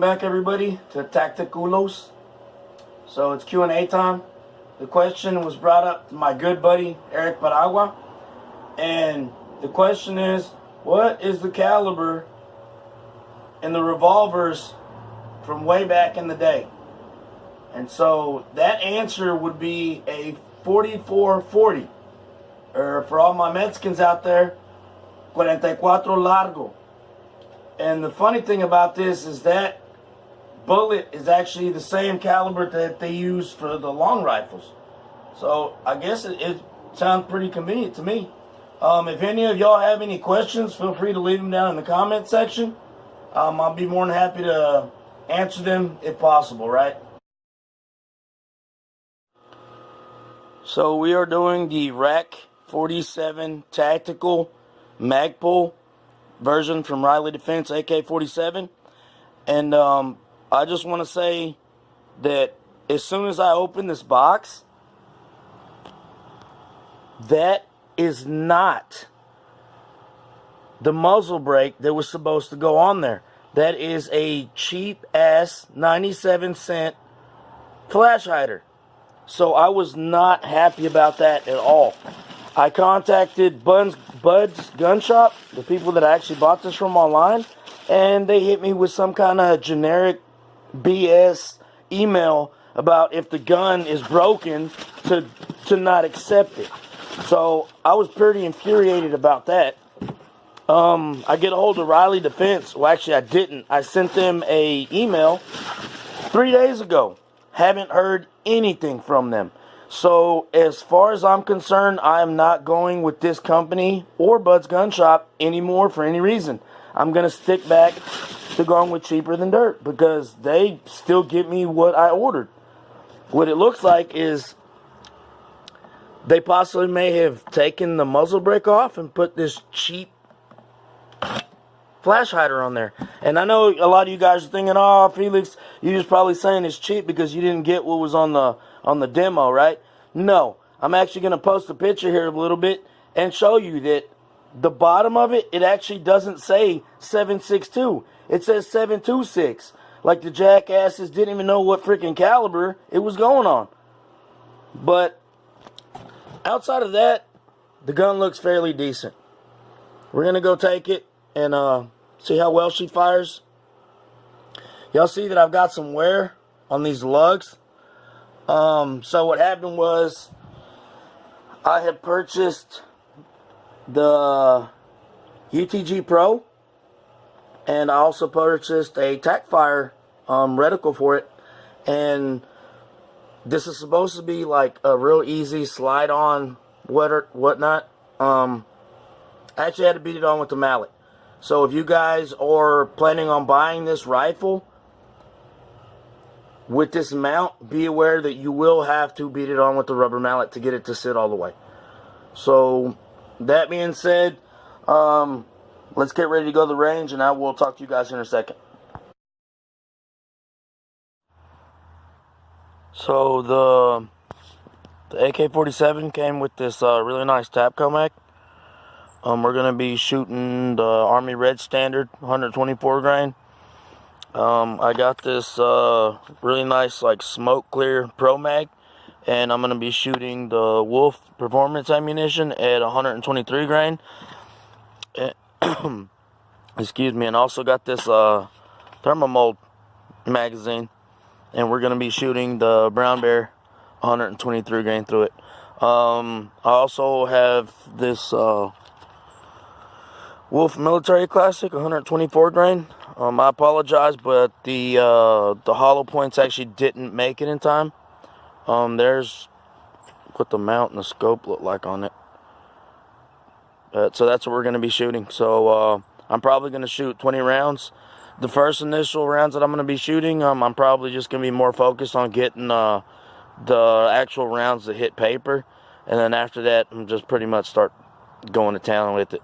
back, everybody, to Tacticulos. So it's Q&A time. The question was brought up to my good buddy Eric Paragua, and the question is, what is the caliber in the revolvers from way back in the day? And so that answer would be a 4440, or for all my Mexicans out there, 44 largo. And the funny thing about this is that bullet is actually the same caliber that they use for the long rifles. So I guess it sounds pretty convenient to me. If any of y'all have any questions, feel free to leave them down in the comment section. I'll be more than happy to answer them if possible, right? So we are doing the AK-47 Tactical Magpul version from Riley Defense AK-47. And I just want to say that as soon as I open this box, that is not the muzzle brake that was supposed to go on there. That is a cheap ass 97-cent flash hider. So I was not happy about that at all. I contacted Bud's Gun Shop, the people that I actually bought this from online, and they hit me with some kind of generic BS email about if the gun is broken to not accept it. So I was pretty infuriated about that. I get a hold of Riley Defense. Well, actually I didn't. I sent them a email 3 days ago. Haven't heard anything from them. So as far as I'm concerned, I am not going with this company or Bud's Gun Shop anymore for any reason. I'm going to stick back to going with cheaper than dirt because they still get me what I ordered. What it looks like is they possibly may have taken the muzzle brake off and put this cheap flash hider on there. And I know a lot of you guys are thinking, oh, Felix, you're just probably saying it's cheap because you didn't get what was on the demo, right? No, I'm actually going to post a picture here a little bit and show you that the bottom of it, it actually doesn't say 7.62. It says 7.26. Like the jackasses didn't even know what freaking caliber it was going on. But outside of that, the gun looks fairly decent. We're going to go take it and see how well she fires. Y'all see that I've got some wear on these lugs. So what happened was I had purchased the UTG Pro, and I also purchased a TacFire reticle for it, and this is supposed to be like a real easy slide on whatnot. I actually had to beat it on with the mallet. So if you guys are planning on buying this rifle with this mount, be aware that you will have to beat it on with the rubber mallet to get it to sit all the way. So that being said, let's get ready to go to the range, and I will talk to you guys in a second. So the AK-47 came with this really nice Tapco mag. We're going to be shooting the Army Red Standard 124 grain. I got this really nice like smoke clear Pro Mag, and I'm going to be shooting the Wolf Performance ammunition at 123 grain. Excuse me, and also got this Thermomold magazine, and we're going to be shooting the Brown Bear 123 grain through it. I also have this Wolf Military Classic 124 grain. I apologize, but the hollow points actually didn't make it in time. There's what the mount and the scope look like on it. So that's what we're going to be shooting. So I'm probably going to shoot 20 rounds. The first initial rounds that I'm going to be shooting, I'm probably just going to be more focused on getting the actual rounds that hit paper. And then after that, I'm just pretty much start going to town with it.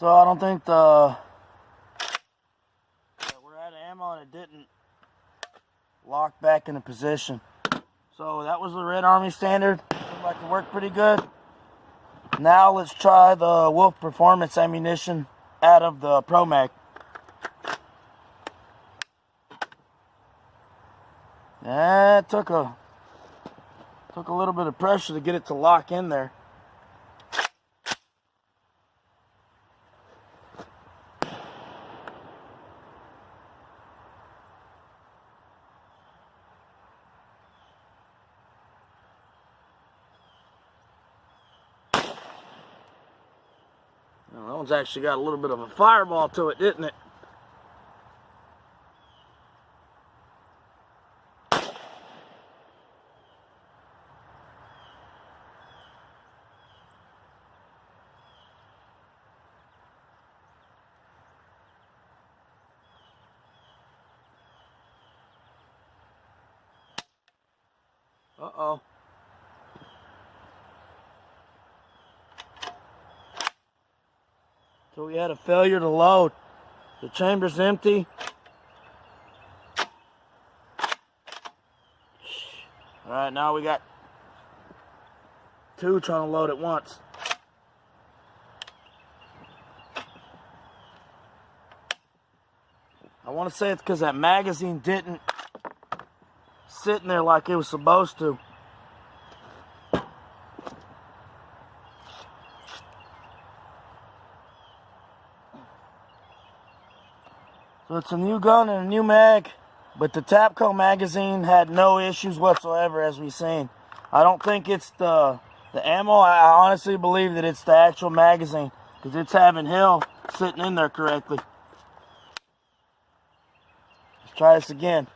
So I don't think we're out of ammo and it didn't lock back into position. So that was the Red Army Standard. Looked like it worked pretty good. Now let's try the Wolf Performance ammunition out of the Pro Mag. That took a little bit of pressure to get it to lock in there. Well, that one's actually got a little bit of a fireball to it, didn't it? Uh-oh. So we had a failure to load. The chamber's empty. Alright, now we got two trying to load at once. I want to say it's because that magazine didn't sit in there like it was supposed to. So it's a new gun and a new mag, but the Tapco magazine had no issues whatsoever, as we've seen. I don't think it's the ammo. I honestly believe that it's the actual magazine, because it's having hell sitting in there correctly. Let's try this again.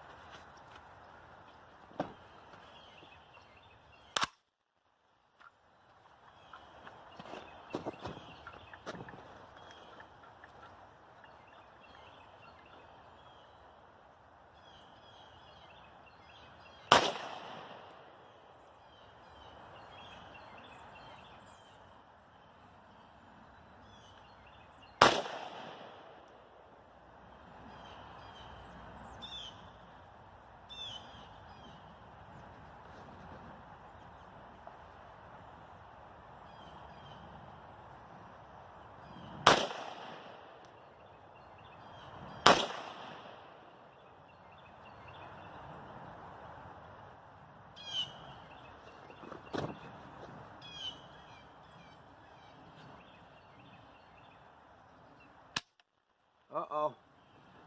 Uh-oh.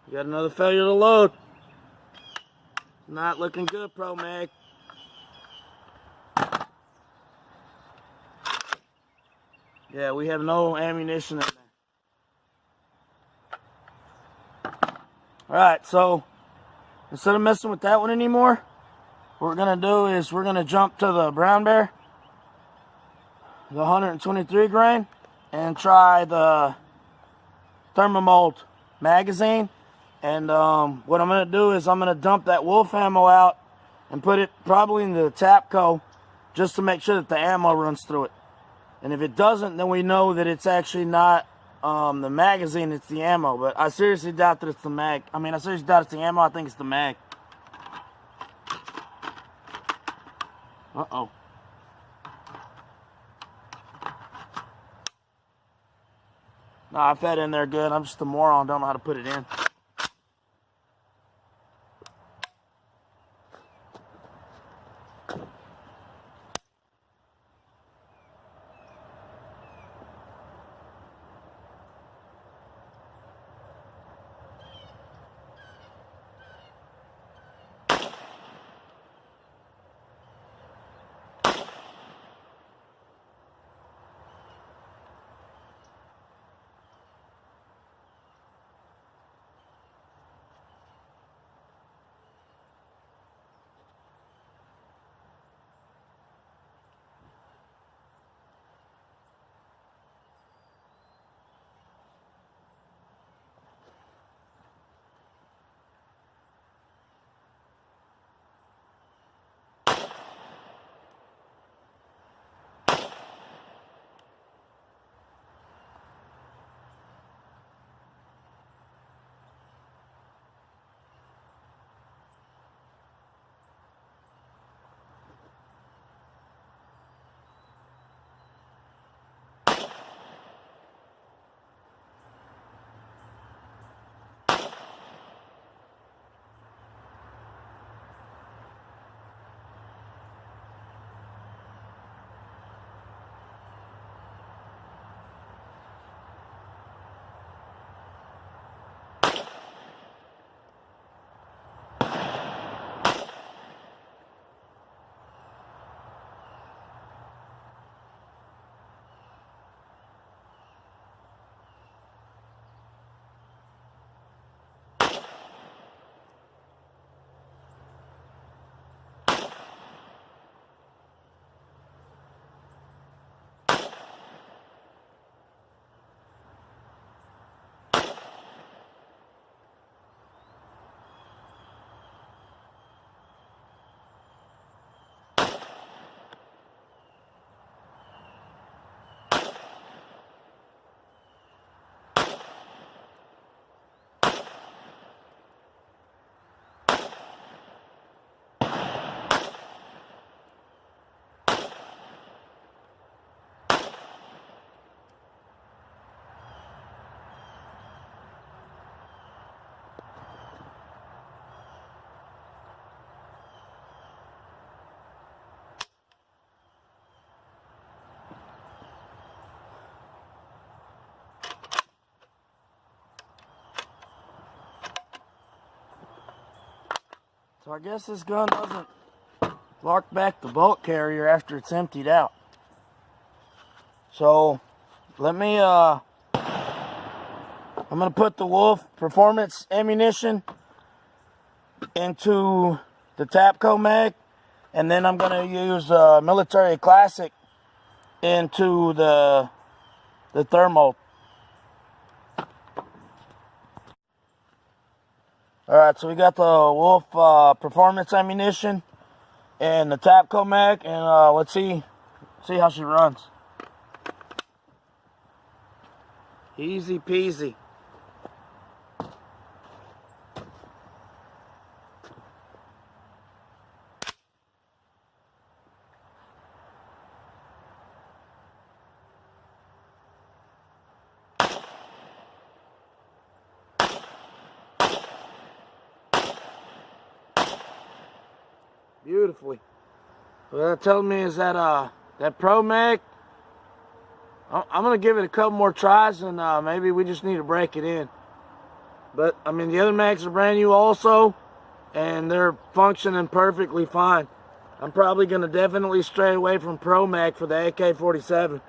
We got another failure to load. Not looking good, Pro Mag. Yeah, we have no ammunition in there. Alright, so instead of messing with that one anymore, what we're going to do is we're going to jump to the Brown Bear, the 123 grain, and try the Thermomold magazine. And what I'm going to do is I'm going to dump that Wolf ammo out and put it probably in the Tapco just to make sure that the ammo runs through it. And if it doesn't, then we know that it's actually not the magazine, it's the ammo. But I seriously doubt that it's the mag. I mean, I seriously doubt it's the ammo. I think it's the mag. Uh-oh. Nah, I fed in there good. I'm just a moron. Don't know how to put it in. So I guess this gun doesn't lock back the bullet carrier after it's emptied out. So let me, I'm going to put the Wolf Performance ammunition into the Tapco mag, and then I'm going to use Military Classic into the thermal. Alright, so we got the Wolf Performance ammunition and the Tapco mag, and let's see how she runs. Easy peasy. Beautifully. What that tells me is that that Pro Mag, I'm gonna give it a couple more tries, and maybe we just need to break it in. But I mean, the other mags are brand new also, and they're functioning perfectly fine. I'm probably gonna definitely stray away from Pro Mag for the AK-47.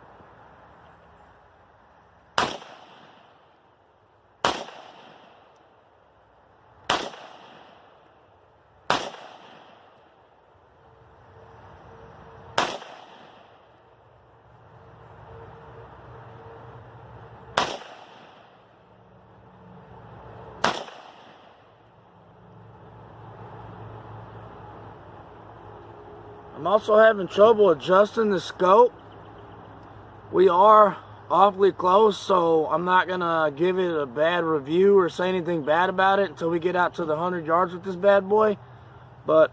I'm also having trouble adjusting the scope. We are awfully close, so I'm not gonna give it a bad review or say anything bad about it until we get out to the 100 yards with this bad boy. But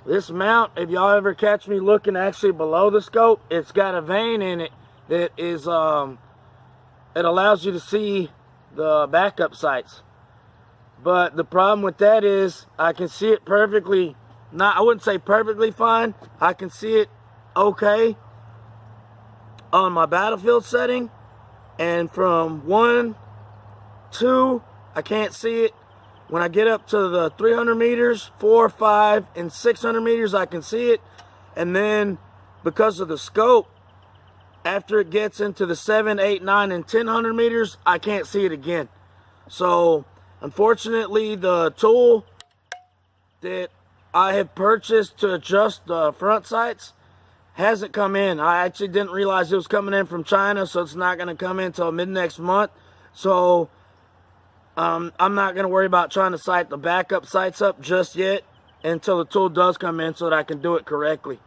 this mount, if y'all ever catch me looking actually below the scope, it's got a vein in it that is it allows you to see the backup sights. But the problem with that is I can see it perfectly. I wouldn't say perfectly fine. I can see it okay on my battlefield setting, and from 1, 2, I can't see it. When I get up to the 300 meters, 4, 5, and 600 meters, I can see it. And then because of the scope, after it gets into the 7, 8, 9, and 1000 meters, I can't see it again. So unfortunately, the tool that I have purchased to adjust the front sights hasn't come in. I actually didn't realize it was coming in from China, so it's not going to come in until mid next month. So I'm not going to worry about trying to sight the backup sights up just yet until the tool does come in so that I can do it correctly.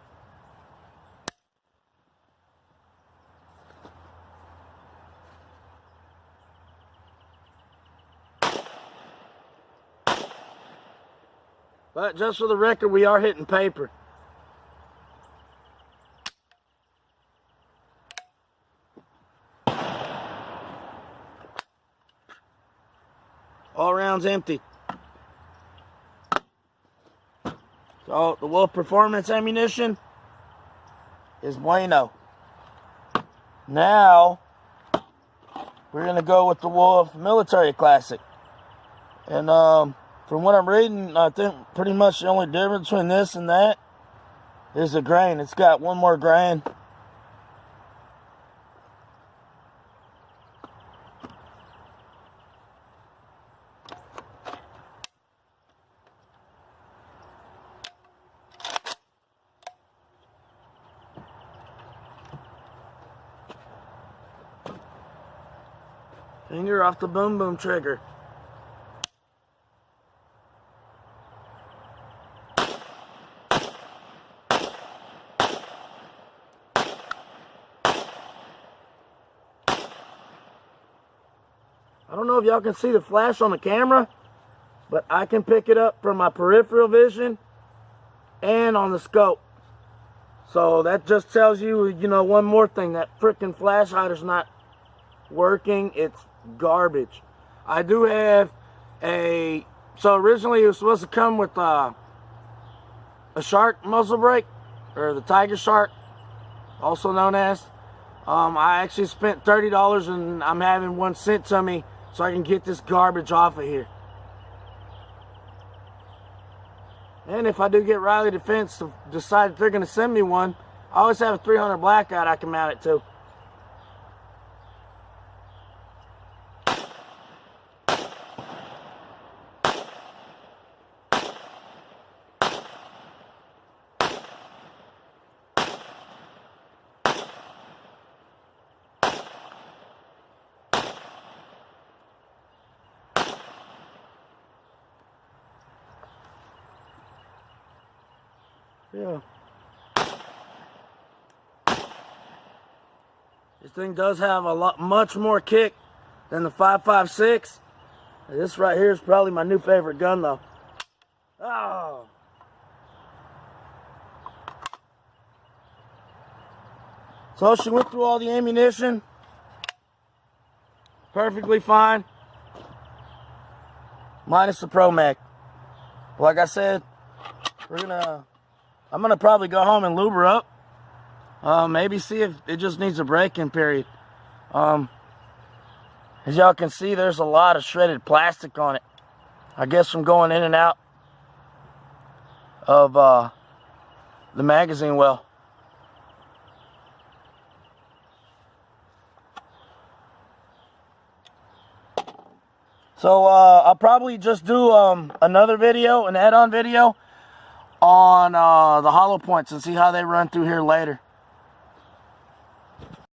But just for the record, we are hitting paper. All rounds empty. So the Wolf Performance ammunition is bueno. Now we're gonna go with the Wolf Military Classic. And from what I'm reading, I think pretty much the only difference between this and that is the grain. It's got one more grain. Finger off the boom boom trigger. I don't know if y'all can see the flash on the camera, but I can pick it up from my peripheral vision and on the scope. So that just tells you, you know, one more thing. That freaking flash hider's not working. It's garbage. I do have so originally it was supposed to come with a shark muzzle brake, or the Tiger Shark, also known as. I actually spent $30 and I'm having one sent to me so I can get this garbage off of here. And if I do get Riley Defense to decide that they're going to send me one, I always have a 300 blackout I can mount it to. Yeah. This thing does have much more kick than the 5.56. This right here is probably my new favorite gun though. Oh. So she went through all the ammunition. Perfectly fine. Minus the Pro Mag. Like I said, I'm gonna probably go home and lube her up. Maybe see if it just needs a break-in period. As y'all can see, there's a lot of shredded plastic on it. I guess from going in and out of the magazine well. So I'll probably just do another video, an add-on video on the hollow points and see how they run through here later.